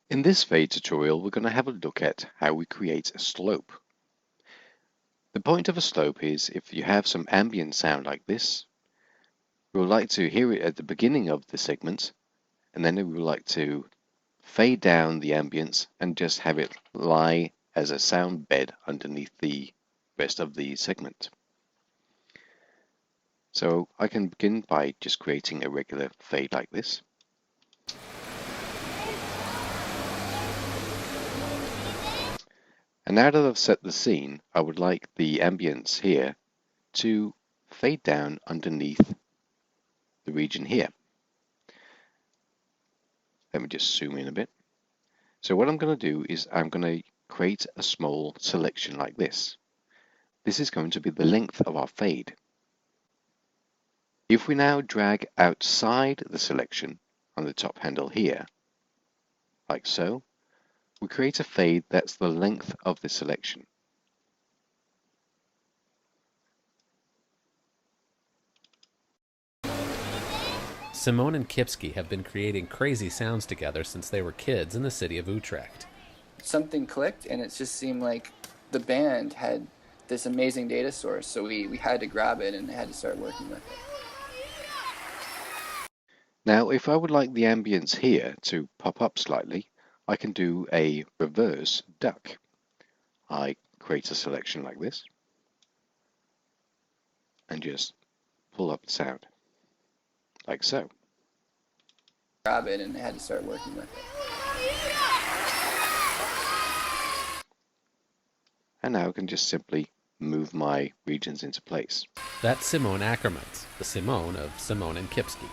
In this fade tutorial, we're going to have a look at how we create a slope. The point of a slope is if you have some ambient sound like this, we would like to hear it at the beginning of the segment, and then we would like to fade down the ambience and just have it lie as a sound bed underneath the rest of the segment. So I can begin by just creating a regular fade like this. And now that I've set the scene, I would like the ambience here to fade down underneath the region here. Let me just zoom in a bit. So what I'm going to do is I'm going to create a small selection like this. This is going to be the length of our fade. If we now drag outside the selection on the top handle here, like so, we create a fade that's the length of the selection. Simone and Kipski have been creating crazy sounds together since they were kids in the city of Utrecht. Something clicked, and it just seemed like the band had this amazing data source, so we had to grab it and had to start working with it. Now, if I would like the ambience here to pop up slightly, I can do a reverse duck. I create a selection like this and just pull up the sound, like so. Grab it and had to start working with it. And now I can just simply move my regions into place. That's Simone Ackermans, the Simone of Simone and Kipski.